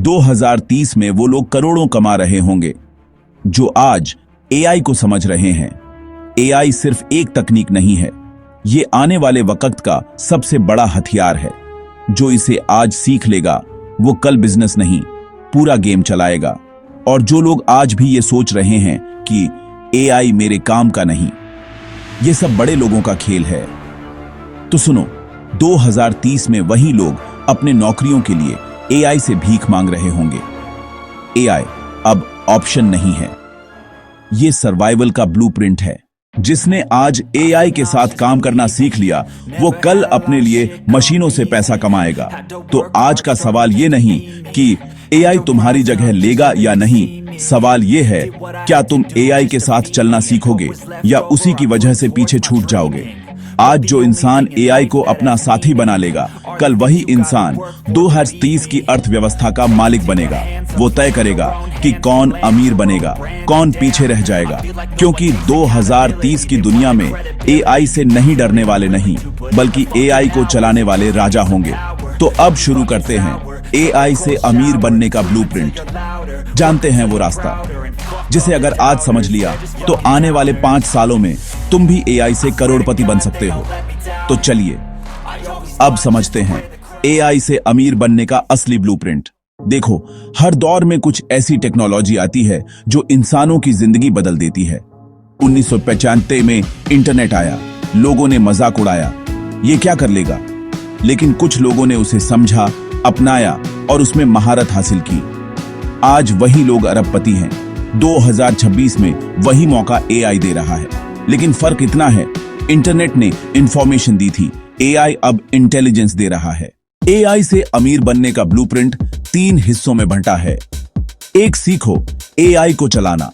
2030 में वो लोग करोड़ों कमा रहे होंगे जो आज एआई को समझ रहे हैं। एआई सिर्फ एक तकनीक नहीं है, ये आने वाले वक्त का सबसे बड़ा हथियार है। जो इसे आज सीख लेगा वो कल बिजनेस नहीं, पूरा गेम चलाएगा। और जो लोग आज भी ये सोच रहे हैं कि एआई मेरे काम का नहीं, ये सब बड़े लोगों का खेल है। तो सुनो, 2030 में वही लोग अपने नौकरियों के लिए एआई से भीख मांग रहे होंगे। एआई अब ऑप्शन नहीं है, ये सर्वाइवल का ब्लूप्रिंट है। जिसने आज एआई के साथ काम करना सीख लिया वो कल अपने लिए मशीनों से पैसा कमाएगा। तो आज का सवाल ये नहीं कि एआई तुम्हारी जगह लेगा या नहीं, सवाल ये है क्या तुम एआई के साथ चलना सीखोगे या उसी की वजह से पीछे छूट जाओगे। आज जो इंसान एआई को अपना साथी बना लेगा, कल वही इंसान 2030 की अर्थव्यवस्था का मालिक बनेगा। वो तय करेगा कि कौन अमीर बनेगा, कौन पीछे रह जाएगा। क्योंकि 2030 की दुनिया में एआई से नहीं डरने वाले नहीं, बल्कि एआई को चलाने वाले राजा होंगे। तो अब शुरू करते हैं एआई से अमीर बनने का ब्लूप्रिंट। जानते हैं वो रास्ता जिसे अगर आज समझ लिया तो आने वाले 5 सालों में तुम भी एआई से करोड़पति बन सकते हो। तो चलिए अब समझते हैं एआई से अमीर बनने का असली ब्लूप्रिंट। देखो, हर दौर में कुछ ऐसी टेक्नोलॉजी आती है जो इंसानों की जिंदगी बदल देती है। 1995 में इंटरनेट आया, लोगों ने मजाक उड़ाया, ये क्या कर लेगा। लेकिन कुछ लोगों ने उसे समझा, अपनाया और उसमें महारत हासिल की। आज वही लोग अरबपति हैं। 2026 में वही मौका एआई दे रहा है। लेकिन फर्क इतना है, इंटरनेट ने इंफॉर्मेशन दी थी, एआई अब इंटेलिजेंस दे रहा है। एआई से अमीर बनने का ब्लूप्रिंट 3 हिस्सों में बंटा है। एक, सीखो एआई को चलाना।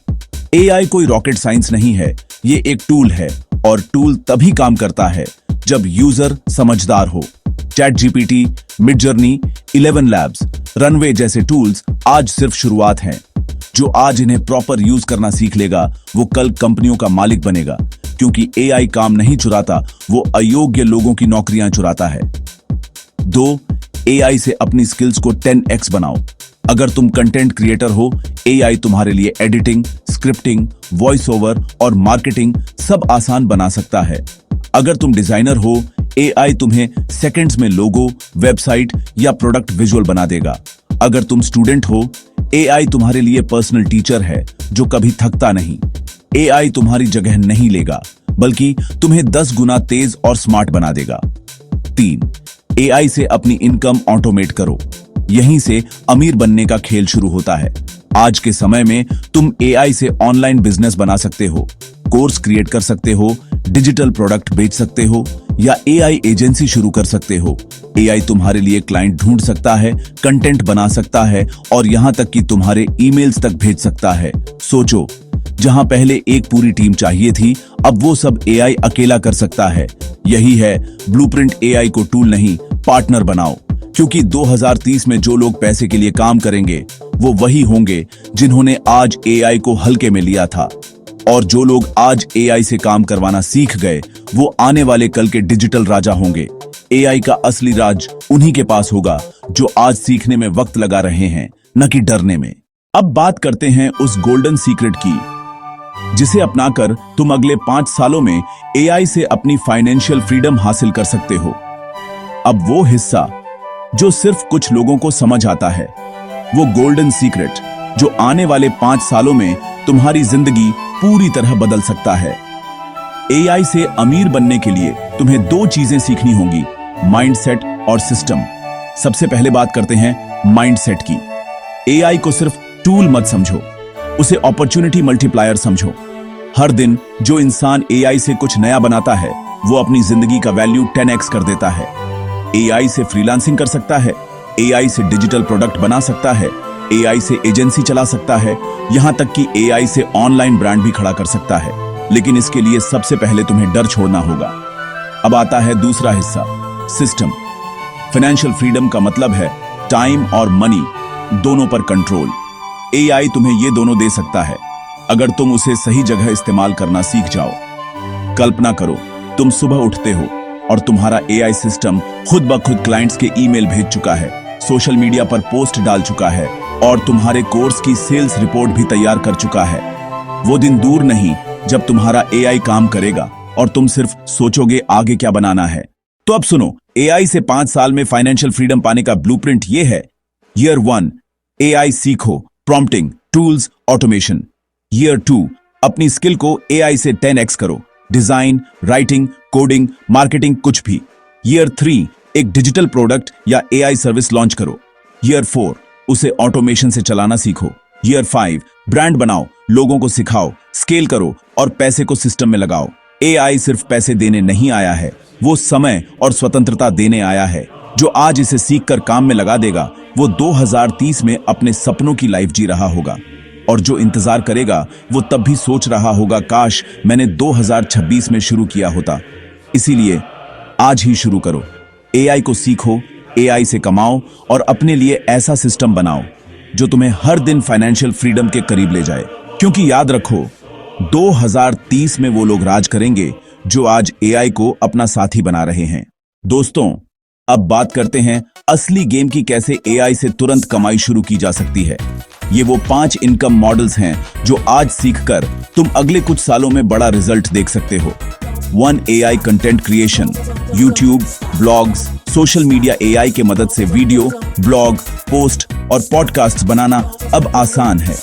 एआई कोई रॉकेट साइंस नहीं है, ये एक टूल है और टूल तभी काम करता है जब यूजर समझदार हो। ChatGPT, Midjourney, 11 Labs, रनवे जैसे टूल्स आज सिर्फ शुरुआत हैं। जो आज इन्हें प्रॉपर यूज करना सीख लेगा वो कल कंपनियों का मालिक बनेगा। क्योंकि एआई काम नहीं चुराता, वो अयोग्य लोगों की नौकरियां चुराता है। 2, एआई से अपनी स्किल्स को 10x बनाओ। अगर तुम कंटेंट क्रिएटर हो, एआई तुम्हारे लिए एडिटिंग, स्क्रिप्टिंग, वॉइस ओवर और मार्केटिंग सब आसान बना सकता है। अगर तुम डिजाइनर हो, एआई तुम्हें सेकंड्स में लोगो, वेबसाइट या प्रोडक्ट विजुअल बना देगा। अगर तुम स्टूडेंट हो, एआई तुम्हारे लिए पर्सनल टीचर है जो कभी थकता नहीं। एआई तुम्हारी जगह नहीं लेगा, बल्कि तुम्हें 10 गुना तेज और स्मार्ट बना देगा। 3, एआई से अपनी इनकम ऑटोमेट करो। यहीं से अमीर बनने का खेल शुरू होता है। आज के समय में तुम एआई से ऑनलाइन बिजनेस बना सकते हो, कोर्स क्रिएट कर सकते हो, डिजिटल प्रोडक्ट बेच सकते हो या एआई एजेंसी शुरू कर सकते हो। एआई तुम्हारे लिए क्लाइंट ढूंढ सकता है, कंटेंट बना सकता है और यहां तक कि तुम्हारे ईमेल्स तक भेज सकता है। सोचो, जहां पहले एक पूरी टीम चाहिए थी, अब वो सब एआई अकेला कर सकता है। यही है ब्लूप्रिंट। एआई को टूल नहीं, पार्टनर बनाओ। क्योंकि 2030 में जो लोग पैसे के लिए काम करेंगे वो वही होंगे जिन्होंने आज एआई को हल्के में लिया था। और जो लोग आज एआई से काम करवाना सीख गए वो आने वाले कल के डिजिटल राजा होंगे। एआई का असली राज उन्हीं के पास होगा जो आज सीखने में वक्त लगा रहे हैं, न कि डरने में। अब बात करते हैं उस गोल्डन सीक्रेट की जिसे अपनाकर तुम अगले 5 सालों में एआई से अपनी फाइनेंशियल फ्रीडम हासिल कर सकते हो। अब वो हिस्सा जो सिर्फ कुछ लोगों को समझ आता है, वो गोल्डन सीक्रेट जो आने वाले 5 सालों में तुम्हारी जिंदगी पूरी तरह बदल सकता है। एआई से अमीर बनने के लिए तुम्हें 2 चीजें सीखनी होंगी, माइंडसेट और सिस्टम। सबसे पहले बात करते हैं माइंडसेट की। एआई को सिर्फ टूल मत समझो, उसे अपॉर्चुनिटी मल्टीप्लायर समझो। हर दिन जो इंसान एआई से कुछ नया बनाता है वो अपनी जिंदगी का वैल्यू 10x कर देता है। एआई से फ्रीलांसिंग कर सकता है, एआई से डिजिटल प्रोडक्ट बना सकता है, एआई से एजेंसी चला सकता है, यहां तक कि एआई से ऑनलाइन ब्रांड भी खड़ा कर सकता है। लेकिन इसके लिए सबसे पहले तुम्हें डर छोड़ना होगा। अब आता है दूसरा हिस्सा, सिस्टम। फाइनेंशियल फ्रीडम का मतलब है टाइम और मनी दोनों पर कंट्रोल। एआई तुम्हें ये दोनों दे सकता है अगर तुम उसे सही जगह इस्तेमाल करना सीख जाओ। कल्पना करो, तुम सुबह उठते हो और तुम्हारा एआई सिस्टम खुद ब खुद क्लाइंट्स के ईमेल भेज चुका है, सोशल मीडिया पर पोस्ट डाल चुका है और तुम्हारे कोर्स की सेल्स रिपोर्ट भी तैयार कर चुका है। वो दिन दूर नहीं जब तुम्हारा एआई काम करेगा और तुम सिर्फ सोचोगे आगे क्या बनाना है। तो अब सुनो, एआई से 5 साल में फाइनेंशियल फ्रीडम पाने का ब्लूप्रिंट ये है। ईयर 1, एआई सीखो, प्रॉम्प्टिंग, टूल्स, ऑटोमेशन। ईयर 2, अपनी स्किल को एआई से 10x करो, डिजाइन, राइटिंग, कोडिंग, मार्केटिंग, कुछ भी। ईयर 3, एक डिजिटल प्रोडक्ट या एआई सर्विस लॉन्च करो। ईयर 4, उसे ऑटोमेशन से चलाना सीखो। ईयर 5, ब्रांड बनाओ, लोगों को सिखाओ, स्केल करो और पैसे को सिस्टम में लगाओ। एआई सिर्फ पैसे देने नहीं आया है, वो समय और स्वतंत्रता देने आया है। जो आज इसे सीखकर काम में लगा देगा, वो 2030 में अपने सपनों की लाइफ जी रहा होगा। और जो इंतजार करेगा, वो तब भी सोच रहा होगा, काश मैंने 2026 में शुरू किया होता। इसीलिए आज ही शुरू करो। एआई को सीखो, एआई से कमाओ और अपने लिए ऐसा सिस्टम बनाओ जो तुम्हें हर दिन फाइनेंशियल फ्रीडम के करीब ले जाए। क्योंकि याद रखो, 2030 में वो लोग राज करेंगे जो आज एआई को अपना साथी बना रहे हैं। दोस्तों, अब बात करते हैं असली गेम की, कैसे एआई से तुरंत कमाई शुरू की जा सकती है। ये वो 5 इनकम मॉडल्स हैं जो आज सीखकर तुम अगले कुछ सालों में बड़ा रिजल्ट देख सकते हो। 1, AI content creation. YouTube, blogs, social media AI के मदद से वीडियो, ब्लॉग, पोस्ट और पॉडकास्ट बनाना अब आसान है।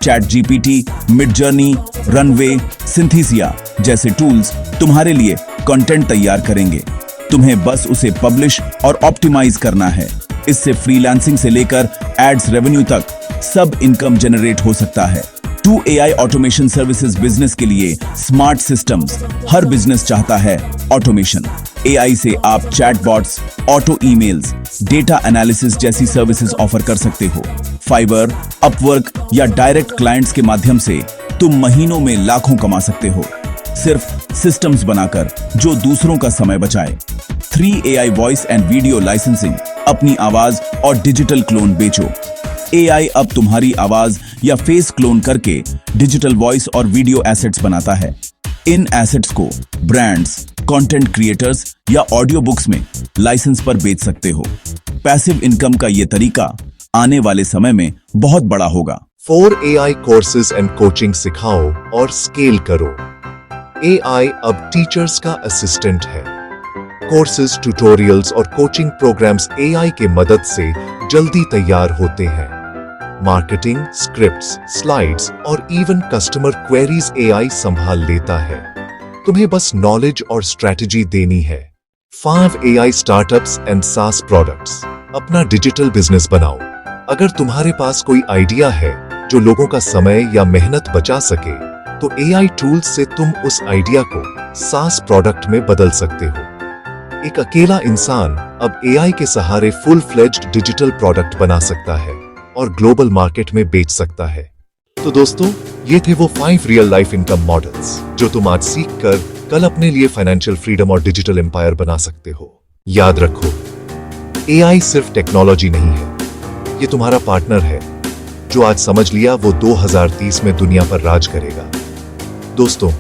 ChatGPT, Midjourney, Runway, Synthesia जैसे टूल्स तुम्हारे लिए कंटेंट तैयार करेंगे। तुम्हें बस उसे पब्लिश और ऑप्टिमाइज करना है। इससे फ्रीलांसिंग से लेकर एड्स रेवेन्यू तक सब इनकम जनरेट हो सकता है। 2, एआई ऑटोमेशन सर्विसेज। बिजनेस के लिए स्मार्ट सिस्टम्स। हर बिजनेस चाहता है ऑटोमेशन। एआई से आप chatbots, auto emails, data analysis जैसी सर्विसेज ऑफर कर सकते हो। फाइवर, अपवर्क या डायरेक्ट क्लाइंट्स के माध्यम से तुम महीनों में लाखों कमा सकते हो, सिर्फ सिस्टम्स बनाकर जो दूसरों का समय बचाए। 3, AI voice and video licensing. अपनी आवाज और डिजिटल क्लोन बेचो। एआई अब तुम्हारी आवाज या फेस क्लोन करके डिजिटल वॉइस और वीडियो एसेट्स बनाता है। इन एसेट्स को ब्रांड्स, कंटेंट क्रिएटर्स या ऑडियो बुक्स में लाइसेंस पर बेच सकते हो। पैसिव इनकम का ये तरीका आने वाले समय में बहुत बड़ा होगा। 4, एआई कोर्सेज एंड कोचिंग सिखाओ और स्केल करो। एआई अब टीचर्स का असिस्टेंट है। कोर्सेज, ट्यूटोरियल्स और कोचिंग प्रोग्राम्स एआई के मदद से जल्दी तैयार होते हैं। मार्केटिंग, स्क्रिप्ट्स, स्लाइड्स और इवन कस्टमर क्वेरीज एआई संभाल लेता है। तुम्हें बस नॉलेज और स्ट्रैटेजी देनी है। 5, एआई स्टार्टअप्स एंड सास प्रोडक्ट्स। अपना डिजिटल बिजनेस बनाओ। अगर तुम्हारे पास कोई आइडिया है जो लोगों का समय या मेहनत बचा सके, तो एआई टूल्स से तुम उस आइडिया को सास प्रोडक्ट में बदल सकते हो। एक अकेला इंसान अब एआई के सहारे फुल फ्लेज्ड डिजिटल प्रोडक्ट बना सकता है और ग्लोबल मार्केट में बेच सकता है। तो दोस्तों, ये थे वो 5 रियल लाइफ इनकम मॉडल्स जो तुम आज सीखकर कल अपने लिए फाइनेंशियल फ्रीडम और डिजिटल एम्पायर बना सकते हो। याद रखो, एआई सिर्फ टेक्नोलॉजी नहीं है, ये तुम्हारा पार्टनर है जो आज समझ लिया वो 2030 में दुनिया पर राज करेगा। दोस्तों,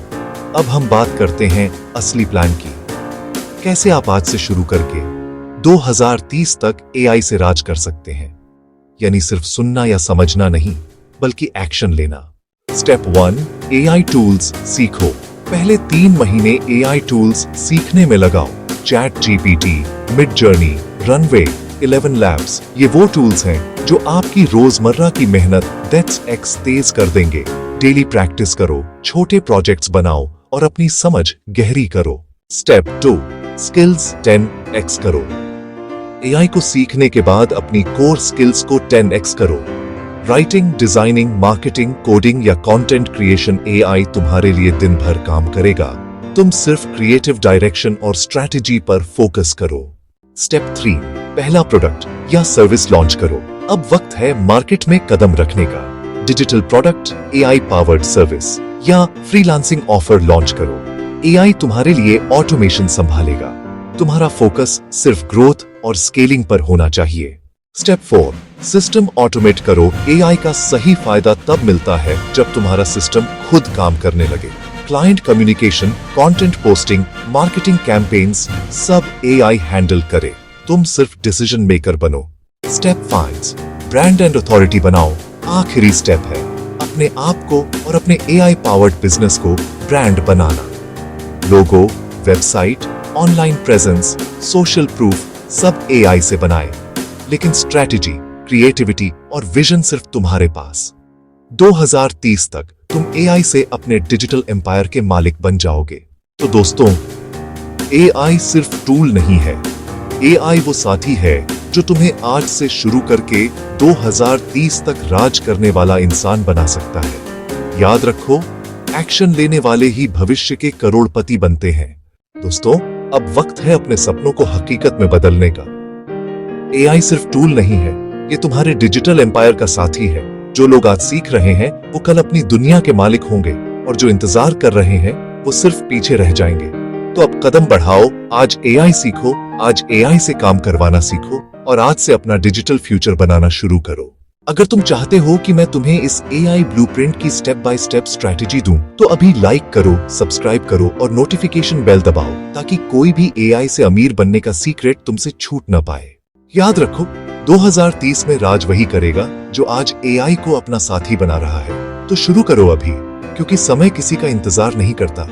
अब हम बात करते हैं असली प्लान की। कैसे आप आज से शुरू करके 2030 तक एआई से राज कर सकते हैं। यानी सिर्फ सुनना या समझना नहीं, बल्कि एक्शन लेना। स्टेप 1, एआई टूल्स सीखो। पहले 3 महीने एआई टूल्स सीखने में लगाओ। Chat GPT, Midjourney, runway, 11 labs, ये वो टूल्स हैं जो आपकी रोजमर्रा की मेहनत 10x तेज कर देंगे। डेली प्रैक्टिस करो, छोटे प्रोजेक्ट्स बनाओ और अपनी समझ गहरी करो। स्टेप 2, स्किल्स 10x करो। एआई को सीखने के बाद अपनी कोर स्किल्स को 10x करो। राइटिंग, डिजाइनिंग, मार्केटिंग, कोडिंग या कंटेंट क्रिएशन एआई तुम्हारे लिए दिन भर काम करेगा। तुम सिर्फ क्रिएटिव डायरेक्शन और स्ट्रैटेजी पर फोकस करो। स्टेप 3, पहला प्रोडक्ट या सर्विस लॉन्च करो। अब वक्त है मार्केट में कदम रखने का। Digital product, AI powered service या फ्रीलांसिंग ऑफर लॉन्च करो। एआई तुम्हारे लिए ऑटोमेशन संभालेगा। तुम्हारा फोकस सिर्फ ग्रोथ और स्केलिंग पर होना चाहिए। स्टेप 4, सिस्टम ऑटोमेट करो। एआई का सही फायदा तब मिलता है जब तुम्हारा सिस्टम खुद काम करने लगे। Client communication, content posting, marketing campaigns सब एआई हैंडल करे। तुम सिर्फ डिसीजन मेकर बनो। स्टेप 5 ब्रांड एंड अथॉरिटी बनाओ। आखिरी स्टेप है अपने आप को और अपने एआई पावर्ड बिजनेस को ब्रांड बनाना। Logo, website, online presence, social proof सब एआई से बनाए, लेकिन स्ट्रैटेजी, क्रिएटिविटी और विजन सिर्फ तुम्हारे पास। 2030 तक तुम एआई से अपने डिजिटल एम्पायर के मालिक बन जाओगे। तो दोस्तों, एआई सिर्फ टूल नहीं है, एआई वो साथी है जो तुम्हें आज से शुरू करके 2030 तक राज करने वाला इंसान बना सकता है। याद रखो, एक्शन लेने वाले ही भविष्य के करोड़पति बनते हैं। दोस्तों, अब वक्त है अपने सपनों को हकीकत में बदलने का। एआई सिर्फ टूल नहीं है, ये तुम्हारे डिजिटल एम्पायर का साथी है। जो लोग आज सीख रहे हैं वो कल अपनी दुनिया के मालिक होंगे, और जो इंतजार कर रहे हैं वो सिर्फ पीछे रह जाएंगे। तो अब कदम बढ़ाओ, आज एआई सीखो, आज एआई से काम करवाना सीखो और आज से अपना डिजिटल फ्यूचर बनाना शुरू करो। अगर तुम चाहते हो कि मैं तुम्हें इस एआई ब्लूप्रिंट की स्टेप बाय स्टेप स्ट्रैटेजी दूं, तो अभी लाइक करो, सब्सक्राइब करो और नोटिफिकेशन बेल दबाओ, ताकि कोई भी एआई से अमीर बनने का सीक्रेट तुमसे छूट न पाए। याद रखो, 2030 में राज वही करेगा जो आज एआई को अपना साथी बना रहा है। तो शुरू करो अभी, क्योंकि समय किसी का इंतजार नहीं करता।